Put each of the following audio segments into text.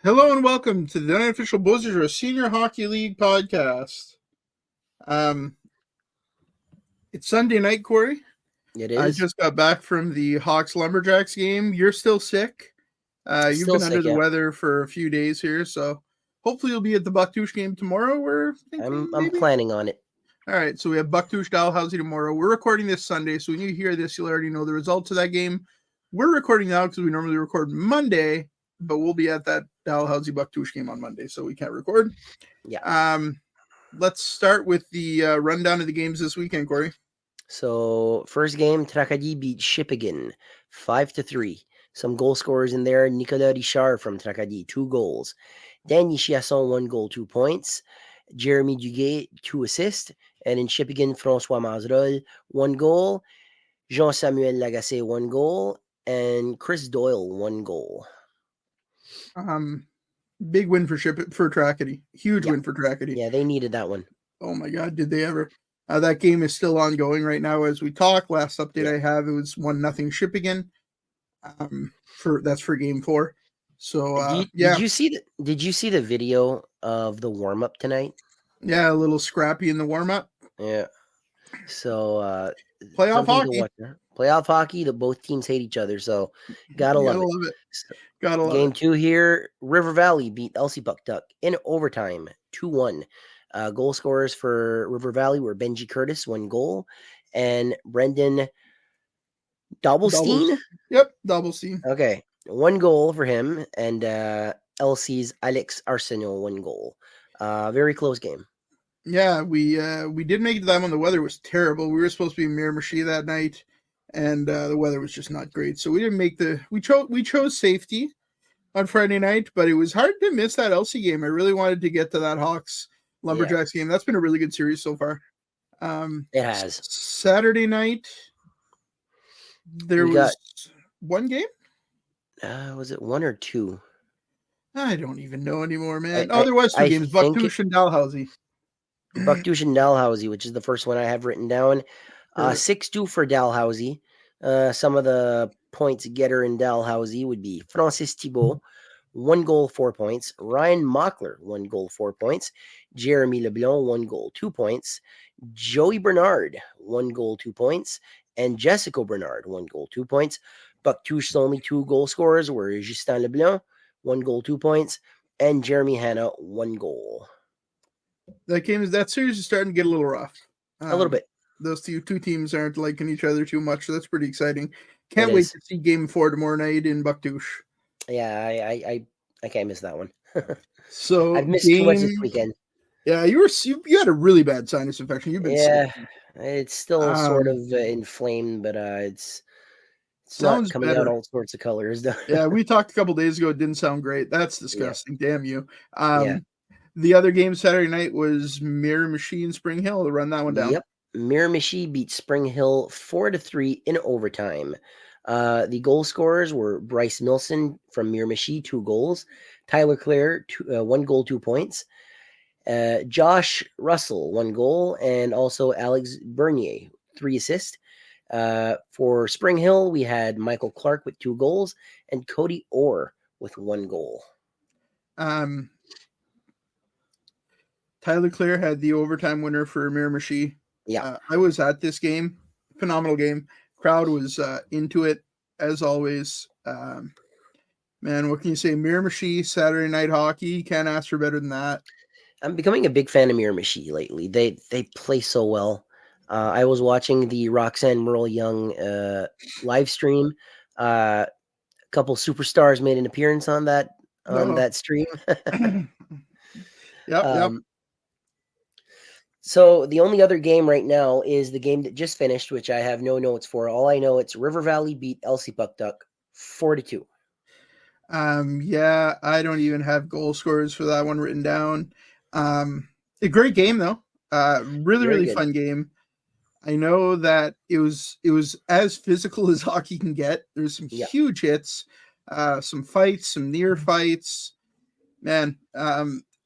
Hello and welcome to the unofficial Blizzard Senior Hockey League podcast. Um, it's Sunday night, Corey. It I is. just got back from the Hawks Lumberjacks game. You're still sick. You've Still been under sick, the yeah. weather for a few days here, so hopefully you'll be at the Bucktouche game tomorrow. I'm planning on it. All right, so we have Bucktouche Dalhousie tomorrow. We're recording this Sunday, so when you hear this, you'll already know the results of that game. We're recording now because we normally record Monday, but we'll be at that Dalhousie Bucktouche game on Monday, so we can't record. Yeah. Let's start with the rundown of the games this weekend, Corey. So first game, Tracadie beat Shippigan 5-3. Some goal scorers in there. Nicolas Richard from Tracadie, 2 goals. Danny Chiasson, 1 goal, 2 points. Jeremy Duguay, 2 assists. And in Shippigan, François Mazerol, 1 goal. Jean-Samuel Lagacé, 1 goal. And Chris Doyle, 1 goal. Big win for Tracadie. Huge win for Tracadie. Yeah, they needed that one. Oh my God, did they ever? That game is still ongoing right now as we talk. Last update I have, it was 1-0 Shippigan. That's for game 4. So Did you see the video of the warm up tonight? Yeah, a little scrappy in the warm up. Yeah. So playoff hockey. Playoff hockey. Both teams hate each other, so gotta love it. Gotta love Game it. 2 here. River Valley beat Elsie Bucktuck in overtime, 2-1. Goal scorers for River Valley were Benji Curtis, 1 goal, and Brendan Doubelstein. Yep, Doubelstein. Okay, 1 goal for him, and Elsie's Alex Arsenal, 1 goal. Very close game. Yeah, we did make it to that one. The weather was terrible. We were supposed to be in Miramichi that night, and the weather was just not great. So we didn't make we chose safety on Friday night, but it was hard to miss that Elsie game. I really wanted to get to that Hawks Lumberjacks game. That's been a really good series so far. It has. Saturday night, there was 1 game? Was it 1 or 2? I don't even know anymore, man. There was 2 games. Bucktouche and Dalhousie. Bucktouche and Dalhousie, which is the first one I have written down. 6-2 for Dalhousie. Some of the points getter in Dalhousie would be Francis Thibault, 1 goal, 4 points. Ryan Mockler, 1 goal, 4 points. Jeremy Leblanc, 1 goal, 2 points. Joey Bernard, 1 goal, 2 points. And Jessica Bernard, 1 goal, 2 points. Bucktouche's only 2 goal scorers were Justin Leblanc, 1 goal, 2 points. And Jeremy Hanna, 1 goal. That series is starting to get a little rough. A little bit. Those two teams aren't liking each other too much, so that's pretty exciting. Can't wait to see Game 4 tomorrow night in Bucktouche. Yeah, I can't miss that one. So I've missed too much this weekend. Yeah, you had a really bad sinus infection. You've been sick. It's still sort of inflamed, but it's not coming out all sorts of colors. Yeah, we talked a couple days ago. It didn't sound great. That's disgusting. Yeah. Damn you. The other game Saturday night was Miramichi and Spring Hill. Run that one down. Yep. Miramichi beat Spring Hill 4-3 in overtime. The goal scorers were Bryce Milson from Miramichi, 2 goals. Tyler Clare, 1 goal, 2 points. Josh Russell, 1 goal. And also Alex Bernier, 3 assists. For Spring Hill, we had Michael Clark with 2 goals and Cody Orr with 1 goal. Tyler Clare had the overtime winner for Miramichi. Yeah. I was at this game. Phenomenal game. Crowd was into it, as always. Man, what can you say? Miramichi, Saturday night hockey. Can't ask for better than that. I'm becoming a big fan of Miramichi lately. They play so well. I was watching the Roxanne Merle Young live stream. A couple superstars made an appearance on that stream. Yep. So the only other game right now is the game that just finished, which I have no notes for. All I know, it's River Valley beat Elsie Bucktuck 4-2. Yeah, I don't even have goal scorers for that one written down. A great game though. Really fun game. I know that it was as physical as hockey can get. There's some huge hits, some fights, some near fights. Man,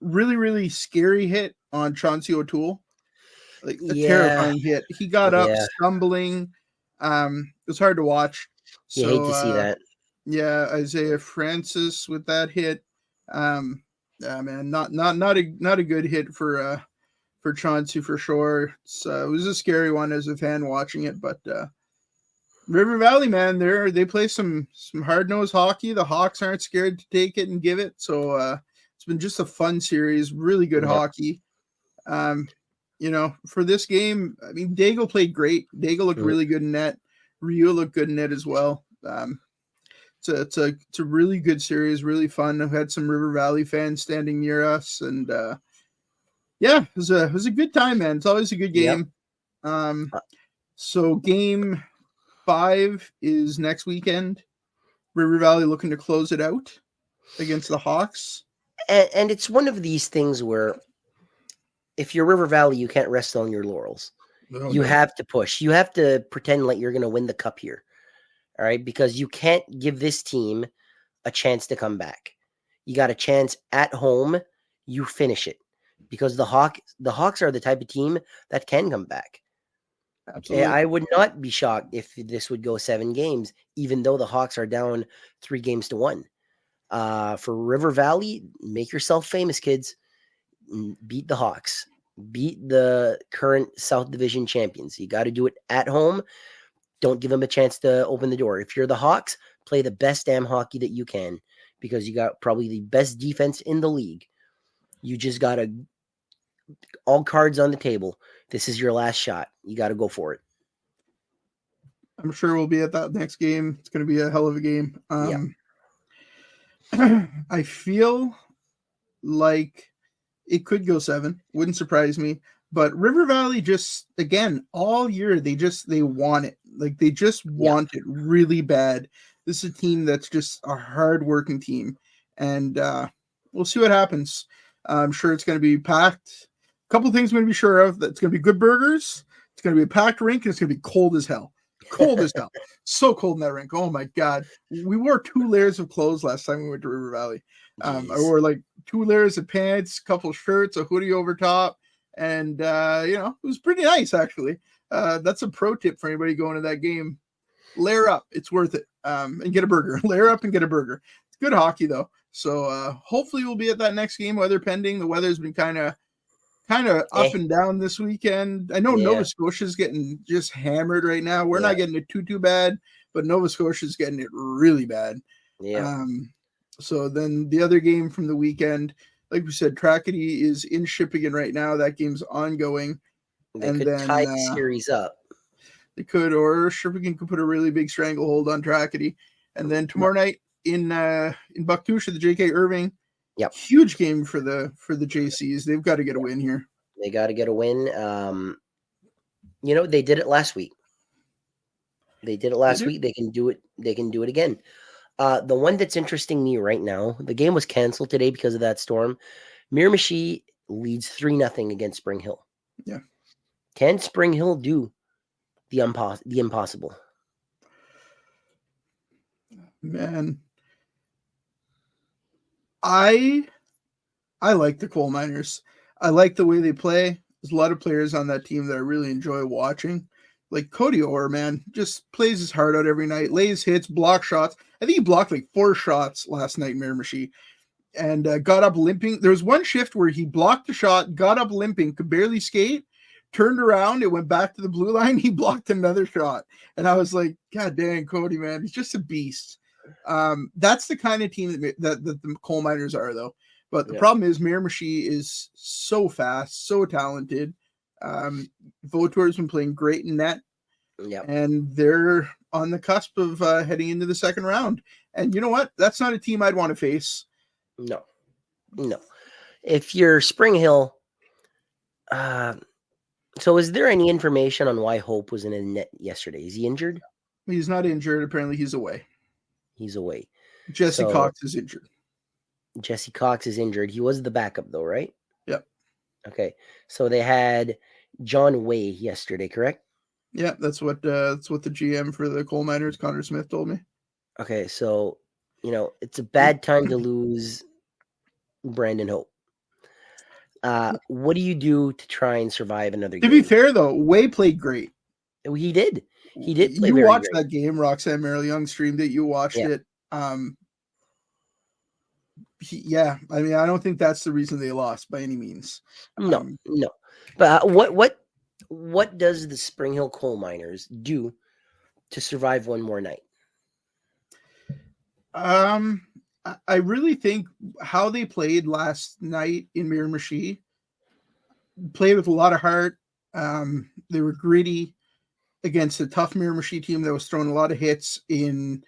really scary hit on Chauncey O'Toole. Like a terrifying hit. He got up stumbling. It was hard to watch. You hate to see that. Yeah, Isaiah Francis with that hit. Yeah, man, not a good hit for Chauncey for sure. It was a scary one as a fan watching it, but River Valley, man, they play some hard nosed hockey. The Hawks aren't scared to take it and give it. So it's been just a fun series, really good hockey. For this game, I mean, Daigle played great. Daigle looked really good in net. Ryu looked good in net as well. It's a really good series, really fun. I've had some River Valley fans standing near us, and it was a good time, man. It's always a good game. So game 5 is next weekend. River Valley looking to close it out against the Hawks. And it's one of these things where if you're River Valley, you can't rest on your laurels. You have to push. You have to pretend like you're going to win the cup here. All right? Because you can't give this team a chance to come back. You got a chance at home, you finish it. Because the Hawks are the type of team that can come back. Absolutely. I would not be shocked if this would go 7 games, even though the Hawks are down 3-1. For River Valley, make yourself famous, kids. Beat the Hawks. Beat the current South Division champions. You got to do it at home. Don't give them a chance to open the door. If you're the Hawks, play the best damn hockey that you can, because you got probably the best defense in the league. You just got to all cards on the table. This is your last shot. You got to go for it. I'm sure we'll be at that next game. It's going to be a hell of a game. I feel like it could go 7. Wouldn't surprise me. But River Valley just, again, all year, they want it. Like, they just want it really bad. This is a team that's just a hard-working team. And we'll see what happens. I'm sure it's going to be packed. A couple things I'm going to be sure of. That it's going to be good burgers. It's going to be a packed rink. And it's going to be cold as hell. Cold as hell. So cold in that rink. Oh, my God. We wore 2 layers of clothes last time we went to River Valley. I wore like 2 layers of pants, a couple shirts, a hoodie over top. And, it was pretty nice, actually. That's a pro tip for anybody going to that game. Layer up. It's worth it. And get a burger. Layer up and get a burger. It's good hockey, though. So hopefully we'll be at that next game, weather pending. The weather's been kind of up and down this weekend. I know Nova Scotia's getting just hammered right now. We're not getting it too bad, but Nova Scotia's getting it really bad. Yeah. So then the other game from the weekend, like we said, Tracadie is in Shippigan right now. That game's ongoing. They could tie the series up. They could, or Shippigan could put a really big stranglehold on Tracadie. And then tomorrow night in Bucktusha, the JK Irving. Yep. Huge game for the JCs. They've got to get a win here. They got to get a win. They did it last week. They did it last week. They can do it. They can do it again. The one that's interesting me right now, the game was canceled today because of that storm. Miramichi leads 3-0 against Spring Hill. Yeah. Can Spring Hill do the impossible? Man, I like the coal miners. I like the way they play. There's a lot of players on that team that I really enjoy watching. Like Cody Orr, man, just plays his heart out every night, lays hits, block shots. I think he blocked like 4 shots last night in Miramichi and got up limping. There was one shift where he blocked a shot, got up limping, could barely skate, turned around, it went back to the blue line. He blocked another shot. And I was like, God dang, Cody, man, he's just a beast. That's the kind of team that the coal miners are, though. But the problem is Miramichi is so fast, so talented. Vautour's been playing great in net. And they're on the cusp of heading into the second round. And you know what? That's not a team I'd want to face. No. If you're Spring Hill, so is there any information on why Hope was in a net yesterday? Is he injured? He's not injured. Apparently he's away. Jesse Cox is injured. Jesse Cox is injured. He was the backup, though, right? Yep. Okay. So they had John Way yesterday, correct? Yeah, that's what the GM for the coal miners, Connor Smith, told me. Okay, so it's a bad time to lose Brandon Hope. What do you do to try and survive another game? To be fair, though, Way played great. He did. He did play. You watched that game. Roxanne Merrill Young streamed it. You watched it. Yeah, I mean, I don't think that's the reason they lost by any means. No. But what does the Spring Hill Coal Miners do to survive one more night? I really think how they played last night in Miramichi, played with a lot of heart. They were gritty against a tough Miramichi team that was throwing a lot of hits in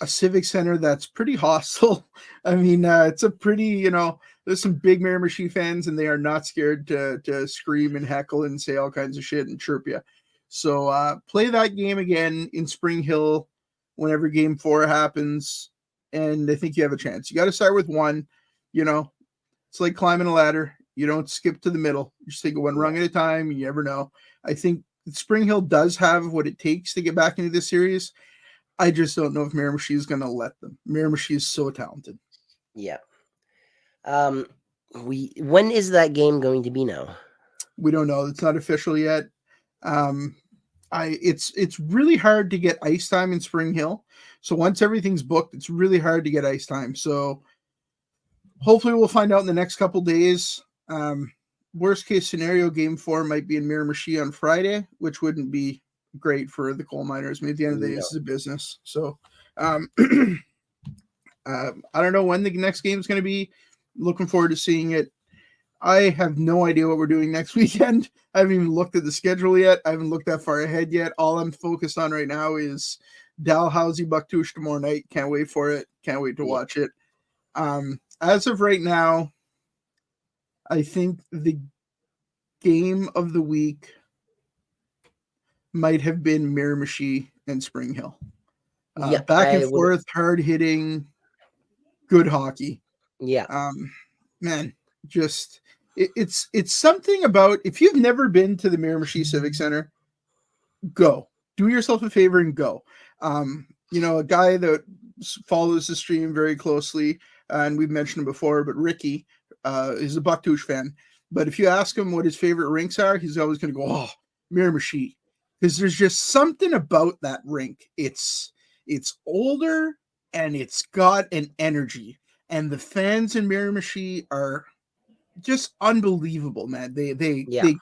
a civic center that's pretty hostile. I mean, it's a pretty, there's some big Miramichi fans, and they are not scared to scream and heckle and say all kinds of shit and chirp you. So play that game again in Spring Hill whenever Game 4 happens, and I think you have a chance. You got to start with one. It's like climbing a ladder. You don't skip to the middle. You just take it one rung at a time. You never know. I think Spring Hill does have what it takes to get back into this series. I just don't know if Miramichi is going to let them. Miramichi is so talented. Yeah. When is that game going to be now? We don't know. It's not official yet. It's really hard to get ice time in Spring Hill. So once everything's booked, it's really hard to get ice time. So hopefully we'll find out in the next couple days. Worst case scenario, Game 4 might be in Miramichi on Friday, which wouldn't be great for the coal miners. I mean, at the end of the day, this is a business. So I don't know when the next game is going to be. Looking forward to seeing it. I have no idea what we're doing next weekend. I haven't even looked at the schedule yet. I haven't looked that far ahead yet. All I'm focused on right now is Dalhousie Bucktouche tomorrow night. Can't wait for it. Can't wait to watch it. As of right now, I think the game of the week might have been Miramichi and Spring Hill. Back and forth, hard hitting, good hockey. Yeah. Man, just it's something about, if you've never been to the Miramichi Civic Center, go. Do yourself a favor and go. A guy that follows the stream very closely, and we've mentioned him before, but Ricky is a Bucktouche fan. But if you ask him what his favorite rinks are, he's always going to go, oh, Miramichi. Because there's just something about that rink. It's older, and it's got an energy. And the fans in Miramichi are just unbelievable, man. They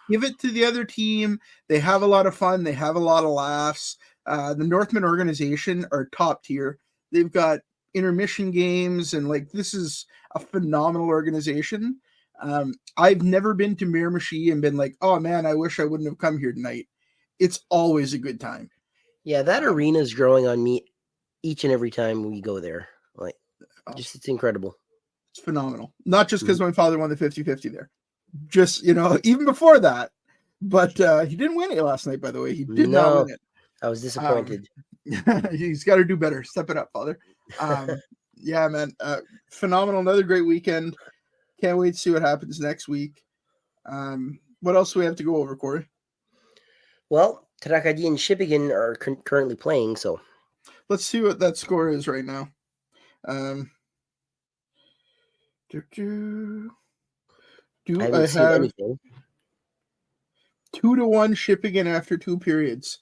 give it to the other team. They have a lot of fun. They have a lot of laughs. The Northman organization are top tier. They've got intermission games, and this is a phenomenal organization. I've never been to Miramichi and been like, oh man, I wish I wouldn't have come here tonight. It's always a good time. Yeah, that arena is growing on me each and every time we go there. It's incredible. It's phenomenal. Not just because my father won the 50-50 there. Just, even before that. But he didn't win it last night, by the way. He did not win it. I was disappointed. He's got to do better. Step it up, father. Yeah, man. Phenomenal. Another great weekend. Can't wait to see what happens next week. What else do we have to go over, Corey? Well, Tarakadi and Shippigan are currently playing, so let's see what that score is right now. Do I have anything? 2-1 Shippigan after 2 periods.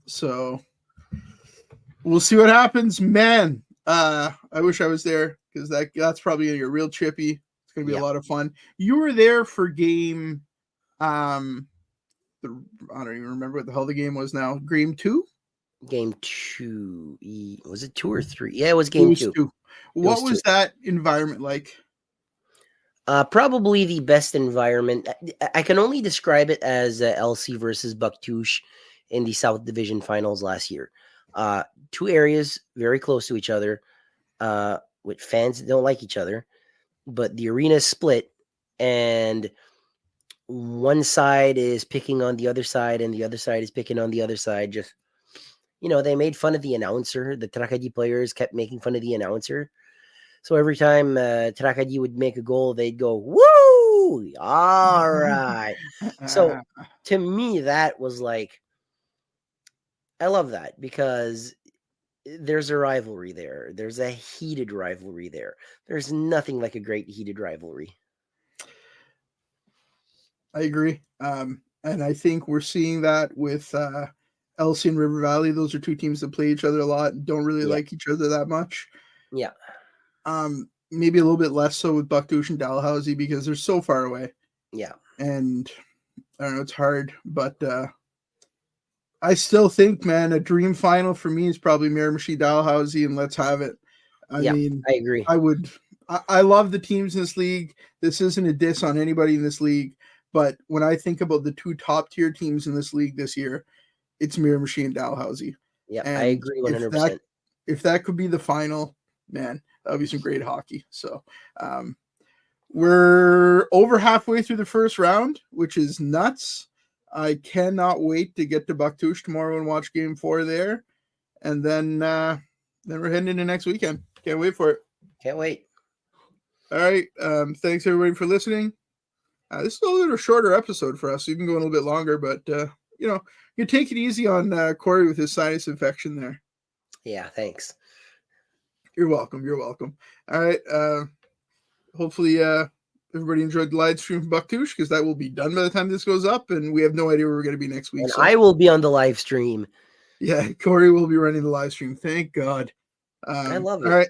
So we'll see what happens, man. I wish I was there, because that's probably gonna get real chippy. It's gonna be a lot of fun. You were there for game. I don't even remember what the hell the game was now. Game 2. Game 2. Was it 2 or 3? Yeah, it was game 2. What was that environment like? Probably the best environment. I can only describe it as LC versus Bucktouche in the South Division Finals last year. 2 areas very close to each other, with fans that don't like each other, but the arena is split, and one side is picking on the other side, and the other side is picking on the other side. Just, they made fun of the announcer. The Tarakadi players kept making fun of the announcer. So every time Tarakadi would make a goal, they'd go, woo! All right. So to me, that was I love that, because there's a rivalry there. There's a heated rivalry there. There's nothing like a great heated rivalry. I agree. And I think we're seeing that with LC and River Valley. Those are 2 teams that play each other a lot and don't really like each other that much. Yeah. Maybe a little bit less so with Buckdouche and Dalhousie because they're so far away. Yeah. And I don't know, it's hard, but I still think, man, a dream final for me is probably Miramichi Dalhousie, and let's have it. I mean, I agree. I love the teams in this league. This isn't a diss on anybody in this league, but when I think about the two top tier teams in this league this year, it's Miramichi and Dalhousie. Yeah, and I agree 100%. If that could be the final, man, that would be some great hockey. So we're over halfway through the first round, which is nuts. I cannot wait to get to Bucktouche tomorrow and watch Game 4 there, and then we're heading into next weekend. Can't wait for it. Can't wait. All right. Thanks everybody for listening. This is a little shorter episode for us. So you can go a little bit longer, but you take it easy on Corey with his sinus infection there. Yeah, thanks. You're welcome. You're welcome. All right. Hopefully everybody enjoyed the live stream from Bucktouche, because that will be done by the time this goes up, and we have no idea where we're going to be next week. And so I will be on the live stream. Yeah, Corey will be running the live stream. Thank God. I love it. All right.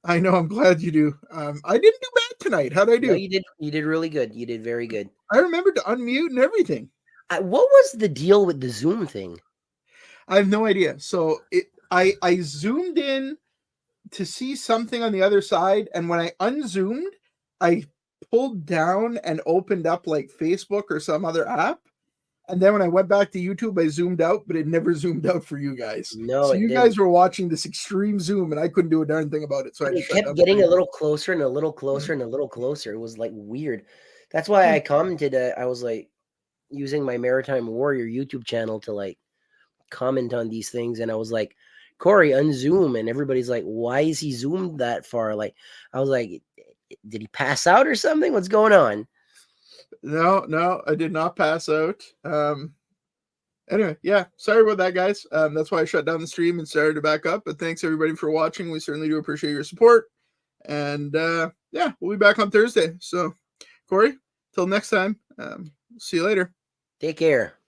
I know. I'm glad you do. I didn't do bad tonight. How'd I do? No, you did. You did really good. You did very good. I remembered to unmute and everything. What was the deal with the Zoom thing? I have no idea. So I zoomed in to see something on the other side, and when I unzoomed, I pulled down and opened up like Facebook or some other app. And then when I went back to YouTube, I zoomed out, but it never zoomed out for you guys. No, so you guys were watching this extreme zoom, and I couldn't do a darn thing about it. So it kept getting a little closer and a little closer and a little closer. It was like weird. That's why I commented. I was like using my Maritime Warrior YouTube channel to like comment on these things, and I was like, Corey, unzoom, and everybody's like, why is he zoomed that far? Like, I was like, did he pass out or something? What's going on? No, I did not pass out. Anyway, yeah, sorry about that, guys. That's why I shut down the stream and started to back up. But thanks everybody for watching. We certainly do appreciate your support. And yeah, we'll be back on Thursday. So, Corey, till next time. See you later. Take care.